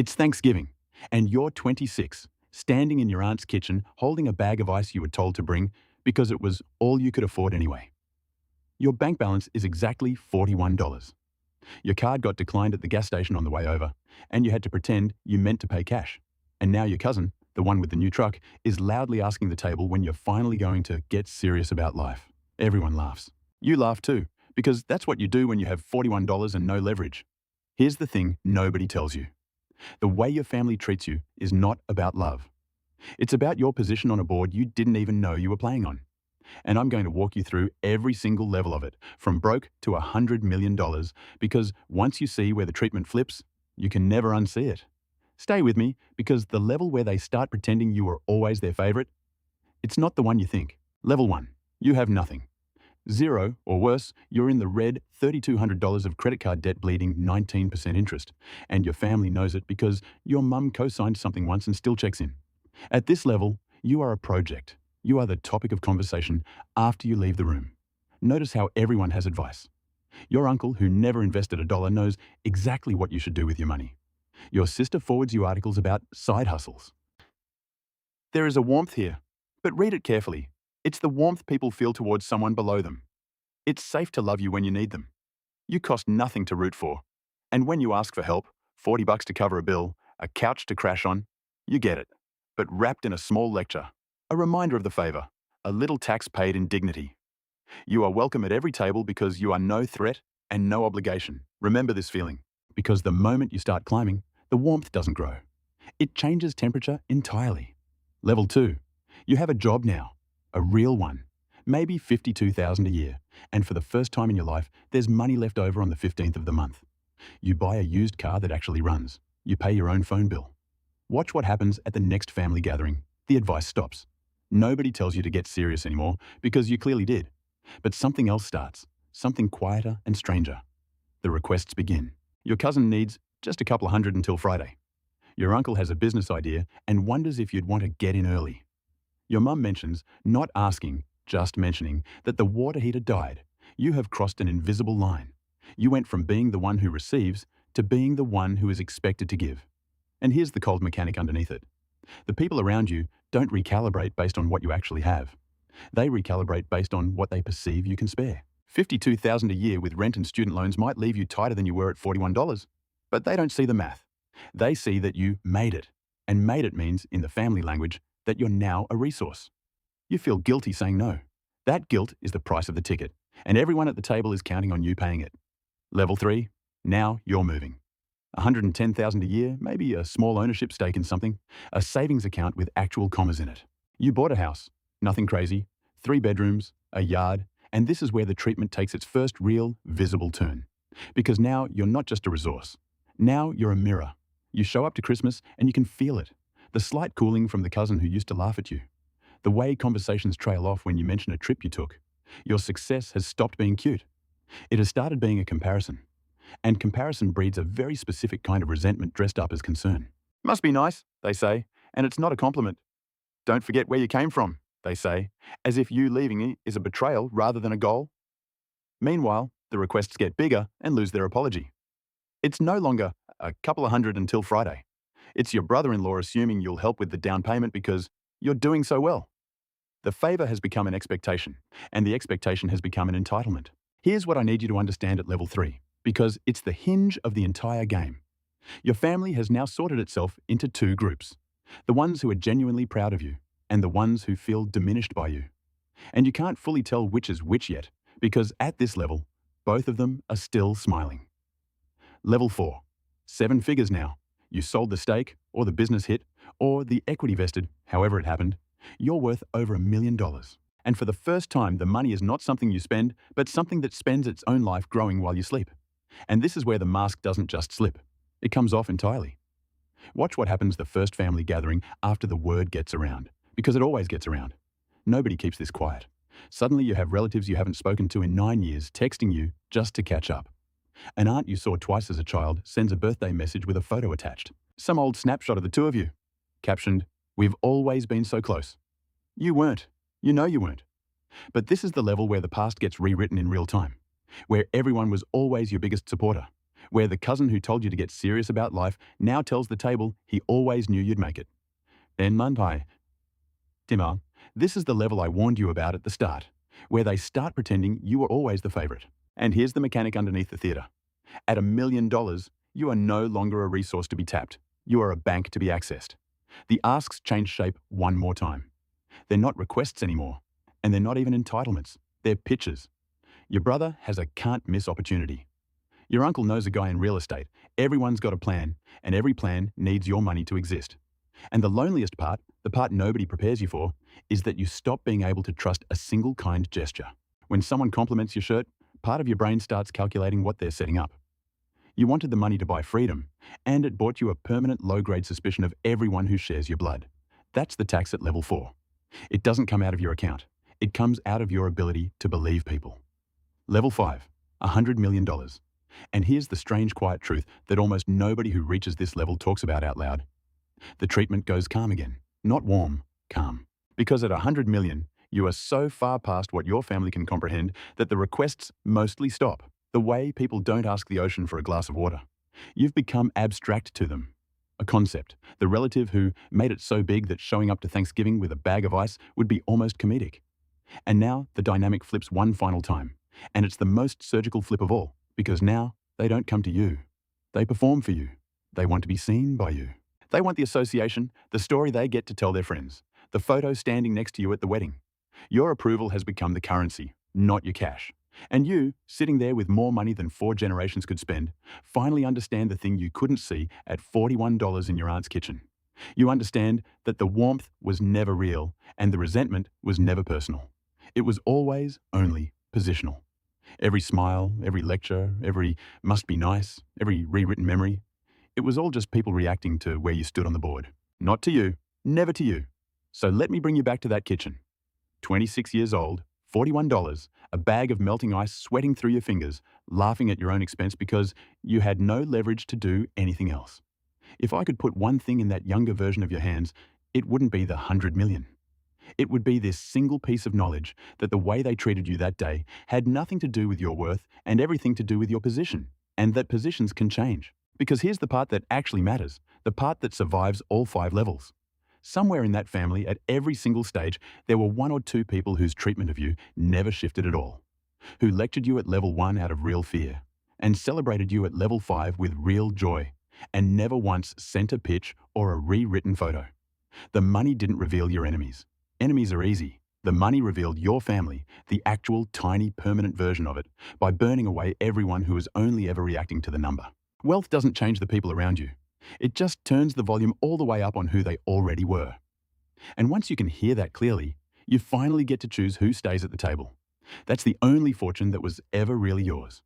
It's Thanksgiving, and you're 26, standing in your aunt's kitchen holding a bag of ice you were told to bring because it was all you could afford anyway. Your bank balance is exactly $41. Your card got declined at the gas station on the way over, and you had to pretend you meant to pay cash. And now your cousin, the one with the new truck, is loudly asking the table when you're finally going to get serious about life. Everyone laughs. You laugh too, because that's what you do when you have $41 and no leverage. Here's the thing nobody tells you. The way your family treats you is not about love. It's about your position on a board you didn't even know you were playing on. And I'm going to walk you through every single level of it, from broke to $100 million, because once you see where the treatment flips, you can never unsee it. Stay with me, because the level where they start pretending you are always their favorite, it's not the one you think. Level 1, you have nothing. 0, or worse, you're in the red, $3,200 of credit card debt bleeding 19% interest, and your family knows it because your mum co-signed something once and still checks in. At this level, you are a project. You are the topic of conversation after you leave the room. Notice how everyone has advice. Your uncle, who never invested a dollar, knows exactly what you should do with your money. Your sister forwards you articles about side hustles. There is a warmth here, but read it carefully. It's the warmth people feel towards someone below them. It's safe to love you when you need them. You cost nothing to root for. And when you ask for help, $40 to cover a bill, a couch to crash on, you get it. But wrapped in a small lecture, a reminder of the favor, a little tax paid in dignity. You are welcome at every table because you are no threat and no obligation. Remember this feeling, because the moment you start climbing, the warmth doesn't grow. It changes temperature entirely. Level 2, you have a job now. A real one, maybe $52,000 a year, and for the first time in your life, there's money left over on the 15th of the month. You buy a used car that actually runs. You pay your own phone bill. Watch what happens at the next family gathering. The advice stops. Nobody tells you to get serious anymore because you clearly did. But something else starts, something quieter and stranger. The requests begin. Your cousin needs just a couple of hundred until Friday. Your uncle has a business idea and wonders if you'd want to get in early. Your mum mentions, not asking, just mentioning, that the water heater died. You have crossed an invisible line. You went from being the one who receives to being the one who is expected to give. And here's the cold mechanic underneath it. The people around you don't recalibrate based on what you actually have. They recalibrate based on what they perceive you can spare. $52,000 a year with rent and student loans might leave you tighter than you were at $41, but they don't see the math. They see that you made it. And made it means, in the family language, that you're now a resource. You feel guilty saying no. That guilt is the price of the ticket, and everyone at the table is counting on you paying it. Level 3, now you're moving. $110,000 a year, maybe a small ownership stake in something, a savings account with actual commas in it. You bought a house, nothing crazy, 3 bedrooms, a yard, and this is where the treatment takes its first real, visible turn. Because now you're not just a resource. Now you're a mirror. You show up to Christmas and you can feel it. The slight cooling from the cousin who used to laugh at you. The way conversations trail off when you mention a trip you took. Your success has stopped being cute. It has started being a comparison. And comparison breeds a very specific kind of resentment dressed up as concern. Must be nice, they say, and it's not a compliment. Don't forget where you came from, they say, as if you leaving it is a betrayal rather than a goal. Meanwhile, the requests get bigger and lose their apology. It's no longer a couple of hundred until Friday. It's your brother-in-law assuming you'll help with the down payment because you're doing so well. The favor has become an expectation, and the expectation has become an entitlement. Here's what I need you to understand at level 3, because it's the hinge of the entire game. Your family has now sorted itself into 2 groups. The ones who are genuinely proud of you, and the ones who feel diminished by you. And you can't fully tell which is which yet, because at this level, both of them are still smiling. Level 4, 7 figures now. You sold the stake, or the business hit, or the equity vested, however it happened. You're worth over $1 million. And for the first time, the money is not something you spend, but something that spends its own life growing while you sleep. And this is where the mask doesn't just slip. It comes off entirely. Watch what happens the first family gathering after the word gets around, because it always gets around. Nobody keeps this quiet. Suddenly you have relatives you haven't spoken to in 9 years texting you just to catch up. An aunt you saw twice as a child sends a birthday message with a photo attached. Some old snapshot of the 2 of you. Captioned, "We've always been so close." You weren't. You know you weren't. But this is the level where the past gets rewritten in real time. Where everyone was always your biggest supporter. where the cousin who told you to get serious about life now tells the table he always knew you'd make it. En Manpai, Timar, this is the level I warned you about at the start, where they start pretending you were always the favorite. And here's the mechanic underneath the theater. At $1,000,000, you are no longer a resource to be tapped. You are a bank to be accessed. The asks change shape one more time. They're not requests anymore, and they're not even entitlements. They're pitches. Your brother has a can't-miss opportunity. Your uncle knows a guy in real estate. Everyone's got a plan, and every plan needs your money to exist. And the loneliest part, the part nobody prepares you for, is that you stop being able to trust a single kind gesture. When someone compliments your shirt, part of your brain starts calculating what they're setting up. You wanted the money to buy freedom, and it bought you a permanent low-grade suspicion of everyone who shares your blood. That's the tax at level 4. It doesn't come out of your account. It comes out of your ability to believe people. Level 5, $100 million. And here's the strange, quiet truth that almost nobody who reaches this level talks about out loud. The treatment goes calm again. Not warm, calm. Because at 100 million, you are so far past what your family can comprehend that the requests mostly stop. The way people don't ask the ocean for a glass of water. You've become abstract to them. A concept, the relative who made it so big that showing up to Thanksgiving with a bag of ice would be almost comedic. And now the dynamic flips one final time. And it's the most surgical flip of all, because now they don't come to you. They perform for you. They want to be seen by you. They want the association, the story they get to tell their friends, the photo standing next to you at the wedding. Your approval has become the currency, not your cash. And you, sitting there with more money than 4 generations could spend, finally understand the thing you couldn't see at $41 in your aunt's kitchen. You understand that the warmth was never real and the resentment was never personal. It was always only positional. Every smile, every lecture, every must be nice, every rewritten memory, it was all just people reacting to where you stood on the board. Not to you, never to you. So let me bring you back to that kitchen. 26 years old, $41, a bag of melting ice sweating through your fingers, laughing at your own expense because you had no leverage to do anything else. If I could put one thing in that younger version of your hands, it wouldn't be the 100 million. It would be this single piece of knowledge that the way they treated you that day had nothing to do with your worth and everything to do with your position, and that positions can change. Because here's the part that actually matters, the part that survives all 5 levels. Somewhere in that family, at every single stage, there were 1 or 2 people whose treatment of you never shifted at all, who lectured you at level 1 out of real fear, and celebrated you at level 5 with real joy, and never once sent a pitch or a rewritten photo. The money didn't reveal your enemies. Enemies are easy. The money revealed your family, the actual tiny permanent version of it, by burning away everyone who was only ever reacting to the number. Wealth doesn't change the people around you. It just turns the volume all the way up on who they already were. And once you can hear that clearly, you finally get to choose who stays at the table. That's the only fortune that was ever really yours.